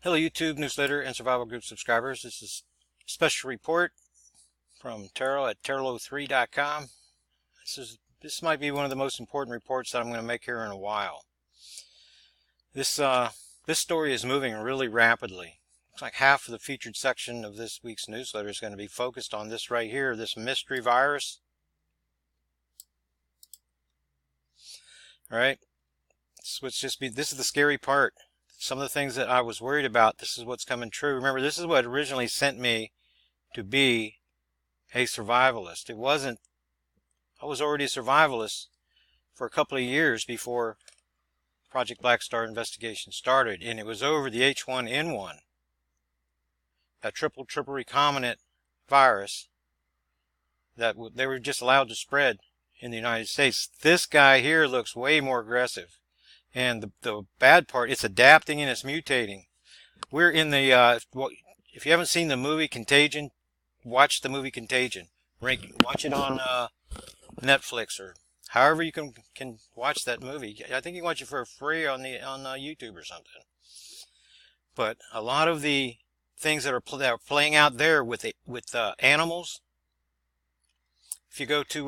Hello YouTube newsletter and survival group subscribers. This is a special report from Terrell at terrell03.com. This might be one of the most important reports that I'm going to make here in a while. This story is moving really rapidly. Looks like half of the featured section of this week's newsletter is going to be focused on this right here, this mystery virus. All right. This is the scary part. Some of the things that I was worried about, this is what's coming true. Remember, this is what originally sent me to be a survivalist. It wasn't, I was already a survivalist for a couple of years before Project Black Star investigation started, and it was over the H1N1, that triple recombinant virus that they were just allowed to spread in the United States. This guy here looks way more aggressive. And the bad part, it's adapting and it's mutating. We're in the, if you haven't seen the movie Contagion, watch the movie Contagion. Watch it on Netflix or however you can watch that movie. I think you can watch it for free on YouTube or something. But a lot of the things that are playing out there with animals. If you go to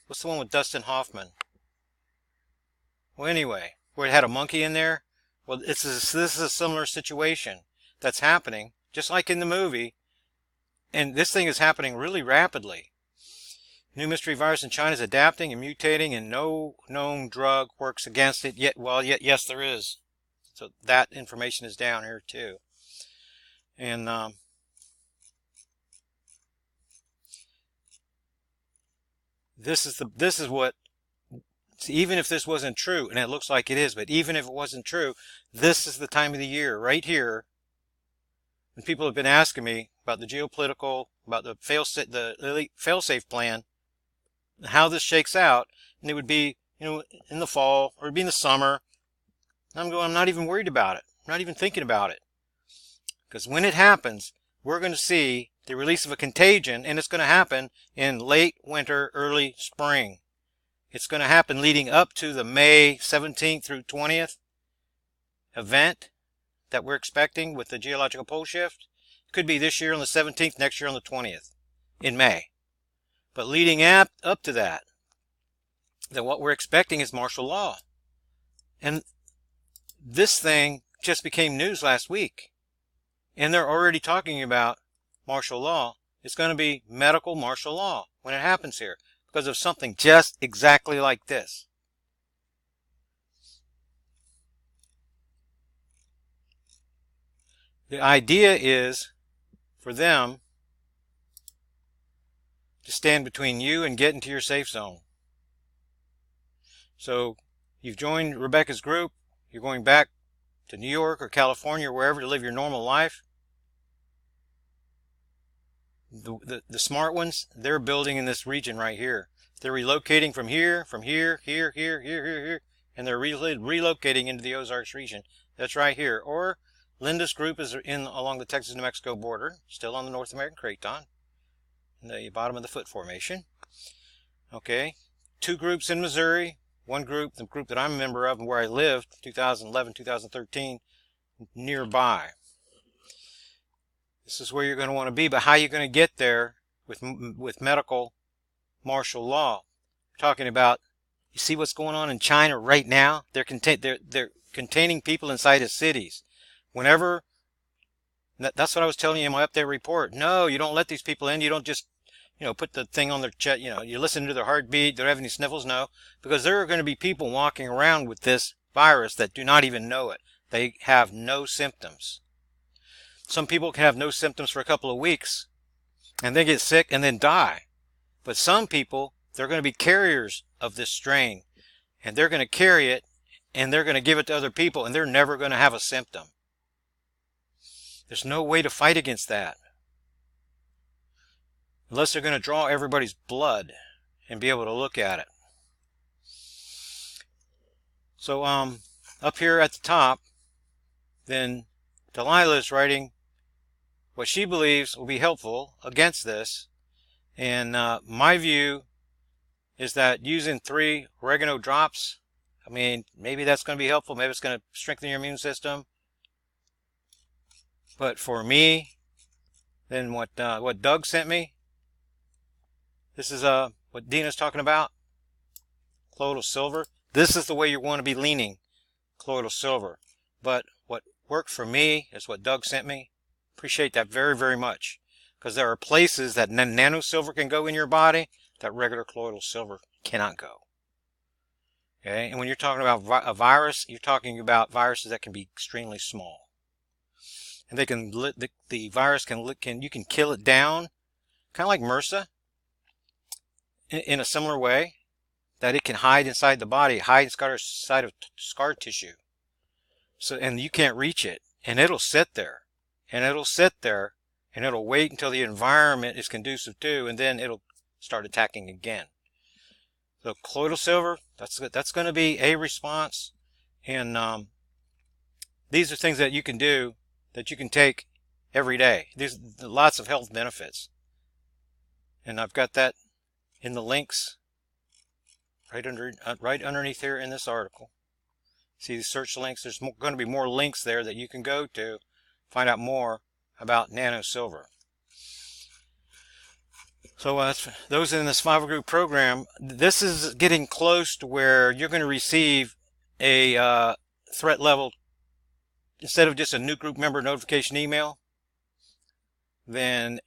what's the one with Dustin Hoffman? Well, anyway, where it had a monkey in there. Well, this is a similar situation that's happening, just like in the movie. And this thing is happening really rapidly. New mystery virus in China is adapting and mutating, and no known drug works against it yet. Well, yes, there is. So that information is down here too. And this is what. Even if this wasn't true, and it looks like it is, but even if it wasn't true, this is the time of the year, right here, when people have been asking me about the geopolitical, about the elite fail-safe plan, how this shakes out, and it would be, in the fall, or it'd be in the summer. And I'm not even worried about it. I'm not even thinking about it. Because when it happens, we're going to see the release of a contagion, and it's going to happen in late winter, early spring. It's going to happen leading up to the May 17th through 20th event that we're expecting with the geological pole shift. It could be this year on the 17th, next year on the 20th in May. But leading up to that, then what we're expecting is martial law. And this thing just became news last week. And they're already talking about martial law. It's going to be medical martial law when it happens here, because of something just exactly like this. The idea is for them to stand between you and get into your safe zone. So you've joined Rebecca's group, you're going back to New York or California or wherever to live your normal life. The smart ones, they're building in this region right here. They're relocating from here, here, and they're relocating into the Ozarks region. That's right here. Or Linda's group is along the Texas-New Mexico border, still on the North American Craton, in the bottom of the foot formation. Okay, two groups in Missouri. One group, the group that I'm a member of and where I lived, 2011, 2013, nearby. This is where you're going to want to be, but how are you going to get there with medical martial law? We're talking about, you see what's going on in China right now? They're containing people inside of cities. Whenever, that's what I was telling you in my update report. No, you don't let these people in. You don't just, put the thing on their chest. You listen to their heartbeat. Do they have any sniffles? No, because there are going to be people walking around with this virus that do not even know it. They have no symptoms. Some people can have no symptoms for a couple of weeks and then get sick and then die. But some people, they're going to be carriers of this strain, and they're going to carry it and they're going to give it to other people, and they're never going to have a symptom. There's no way to fight against that unless they're going to draw everybody's blood and be able to look at it. So up here at the top, then Delilah is writing what she believes will be helpful against this. And my view is that using 3 oregano drops, maybe that's going to be helpful. Maybe it's going to strengthen your immune system. But for me, then what Doug sent me, this is what Dina's talking about, colloidal silver. This is the way you want to be leaning, colloidal silver. But what worked for me is what Doug sent me. Appreciate that very, very much. Because there are places that nano silver can go in your body that regular colloidal silver cannot go. Okay, and when you're talking about a virus, you're talking about viruses that can be extremely small. And they can, the virus you can kill it down, kind of like MRSA, in a similar way, that it can hide inside the body, hide inside of scar tissue. So, and you can't reach it, and it'll sit there, and it'll sit there, and it'll wait until the environment is conducive to, and then it'll start attacking again. So colloidal silver, that's going to be a response, and these are things that you can do, that you can take every day. There's lots of health benefits, and I've got that in the links right underneath here in this article. See the search links? There's going to be more links there that you can go to find out more about nano silver. So those in the Survival Group program, this is getting close to where you're going to receive a threat level, instead of just a new group member notification email. Then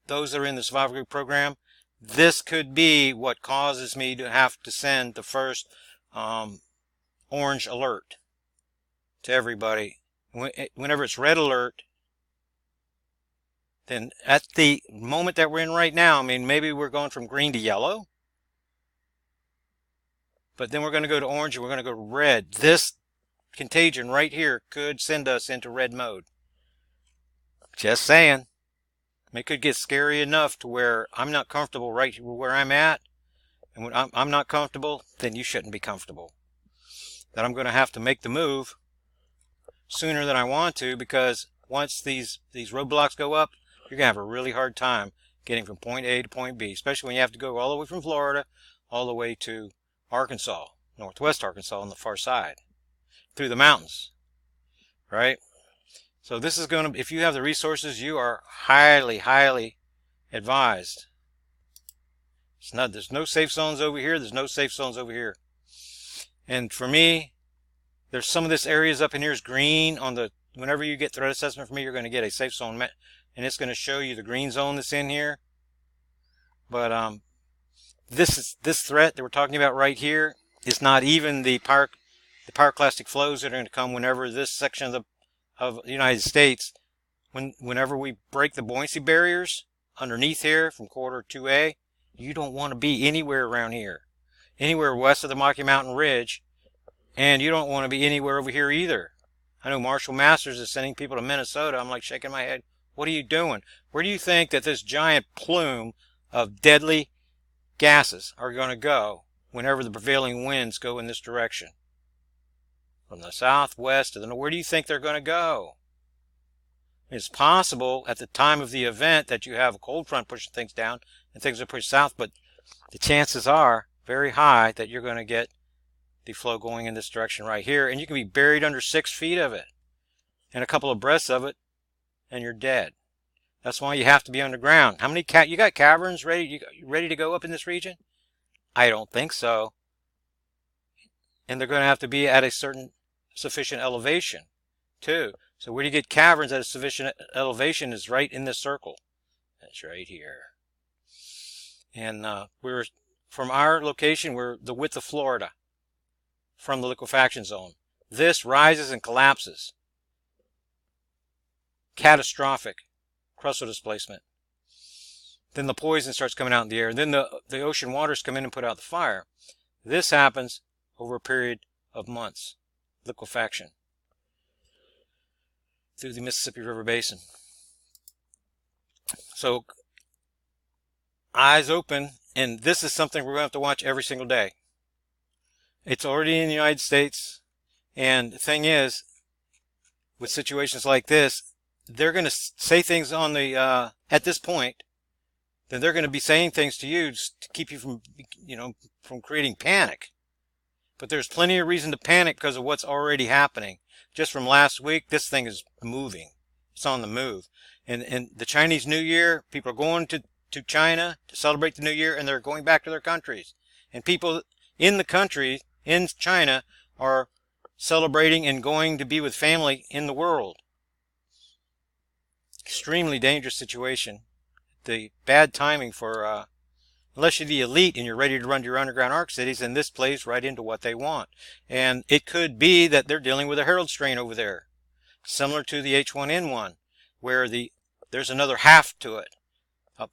those that are in the Survival Group program, this could be what causes me to have to send the first orange alert to everybody. Whenever it's red alert, then at the moment that we're in right now, I mean, maybe we're going from green to yellow, but then we're going to go to orange and we're going to go to red. This contagion right here could send us into red mode. Just saying. It could get scary enough to where I'm not comfortable right where I'm at, and when I'm not comfortable, then you shouldn't be comfortable. That I'm going to have to make the move sooner than I want to, because once these roadblocks go up, you're going to have a really hard time getting from point A to point B, especially when you have to go all the way from Florida all the way to Arkansas, northwest Arkansas on the far side, through the mountains, right? So this is going to, if you have the resources, you are highly, highly advised. There's no safe zones over here. There's no safe zones over here. And for me, there's some of this areas up in here is green. Whenever you get threat assessment from me, you're going to get a safe zone, and it's going to show you the green zone that's in here. But this threat that we're talking about right here is not even the pyroclastic flows that are going to come whenever this section of the United States, whenever we break the buoyancy barriers underneath here from corridor 2A, you don't want to be anywhere around here, anywhere west of the Rocky Mountain Ridge, and you don't want to be anywhere over here either. I know Marshall Masters is sending people to Minnesota. I'm like shaking my head. What are you doing? Where do you think that this giant plume of deadly gases are going to go whenever the prevailing winds go in this direction? From the southwest to the north, where do you think they're going to go? It's possible at the time of the event that you have a cold front pushing things down and things are pushed south, but the chances are very high that you're going to get the flow going in this direction right here, and you can be buried under 6 feet of it and a couple of breaths of it, and you're dead. That's why you have to be underground. How many you got caverns ready to go up in this region? I don't think so. And they're going to have to be at a certain sufficient elevation too. So where do you get caverns at a sufficient elevation is right in this circle. That's right here. And we're from our location, we're the width of Florida from the liquefaction zone. This rises and collapses. Catastrophic crustal displacement. Then the poison starts coming out in the air. Then the ocean waters come in and put out the fire. This happens over a period of months. Liquefaction through the Mississippi River Basin. So eyes open, and this is something we're going to have to watch every single day. It's already in the United States, and the thing is, with situations like this, they're going to say things on the at this point, then they're going to be saying things to you to keep you from, from creating panic. But there's plenty of reason to panic because of what's already happening. Just from last week, this thing is moving. It's on the move. And the Chinese New Year, people are going to China to celebrate the New Year, and they're going back to their countries. And people in the country, in China, are celebrating and going to be with family in the world. Extremely dangerous situation. The bad timing for, unless you're the elite and you're ready to run your underground ARC cities, and this plays right into what they want. And it could be that they're dealing with a Herald strain over there, similar to the H1N1, where there's another half to it,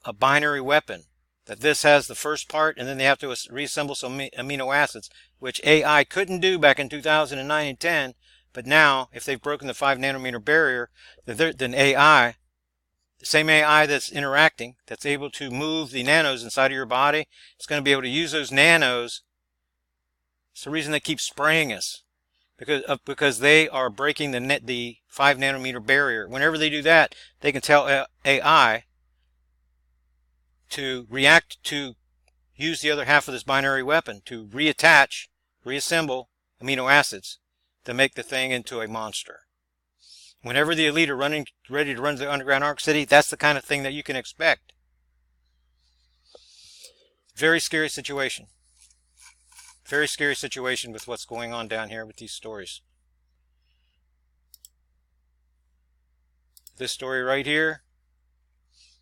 a binary weapon. That this has the first part, and then they have to reassemble some amino acids, which AI couldn't do back in 2009 and 10. But now, if they've broken the 5 nanometer barrier, then AI, the same AI that's interacting, that's able to move the nanos inside of your body, it's going to be able to use those nanos. It's the reason they keep spraying us, because they are breaking the 5 nanometer barrier. Whenever they do that, they can tell AI to react, to use the other half of this binary weapon to reattach, reassemble amino acids to make the thing into a monster. Whenever the elite are ready to run to the underground ARC city, that's the kind of thing that you can expect. Very scary situation. Very scary situation with what's going on down here with these stories. This story right here,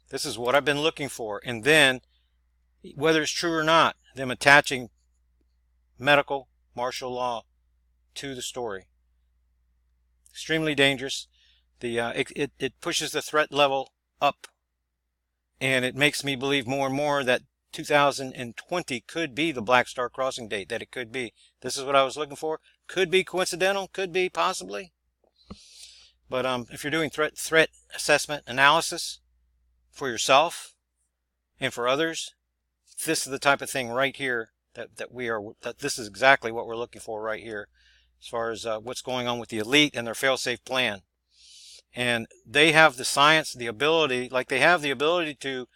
this is what I've been looking for. And then, whether it's true or not, them attaching medical, martial law to the story. Extremely dangerous. It pushes the threat level up. And it makes me believe more and more that 2020 could be the Black Star crossing date, that it could be. This is what I was looking for. Could be coincidental, could be, possibly. But if you're doing threat assessment analysis for yourself and for others, this is the type of thing right here that this is exactly what we're looking for right here, as far as what's going on with the elite and their fail-safe plan. And they have the science, the ability, like they have the ability to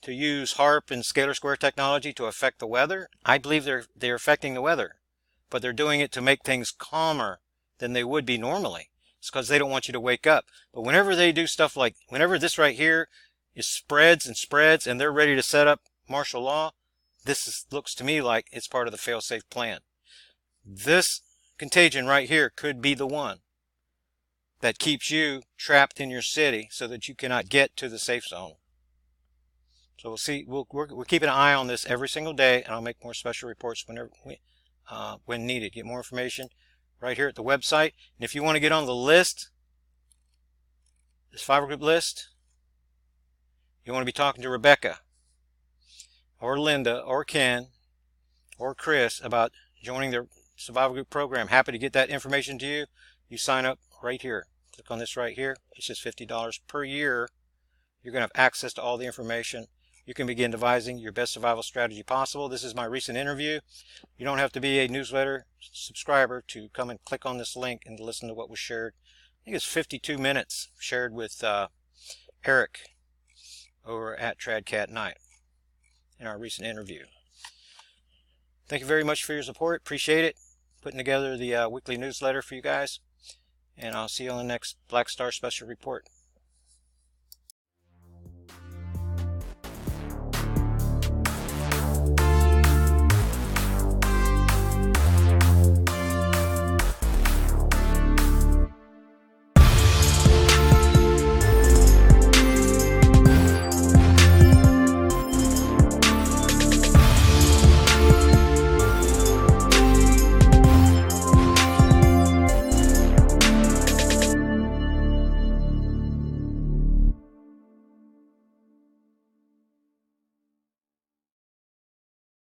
use HAARP and scalar square technology to affect the weather. I believe they're affecting the weather, but they're doing it to make things calmer than they would be normally. It's because they don't want you to wake up. But whenever they do stuff like, whenever this right here is spreads and spreads and they're ready to set up martial law, looks to me like it's part of the fail-safe plan. This contagion right here could be the one that keeps you trapped in your city so that you cannot get to the safe zone. So we'll see. We're keeping an eye on this every single day, and I'll make more special reports when needed. Get more information right here at the website. And if you want to get on the list, this Survivor Group list, you want to be talking to Rebecca or Linda or Ken or Chris about joining the Survival Group program. Happy to get that information to you. You sign up right here. Click on this right here. It's just $50 per year. You're going to have access to all the information. You can begin devising your best survival strategy possible. This is my recent interview. You don't have to be a newsletter subscriber to come and click on this link and listen to what was shared. I think it's 52 minutes shared with Eric over at Tradcat Night in our recent interview. Thank you very much for your support. Appreciate it. Putting together the weekly newsletter for you guys. And I'll see you on the next Black Star Special Report.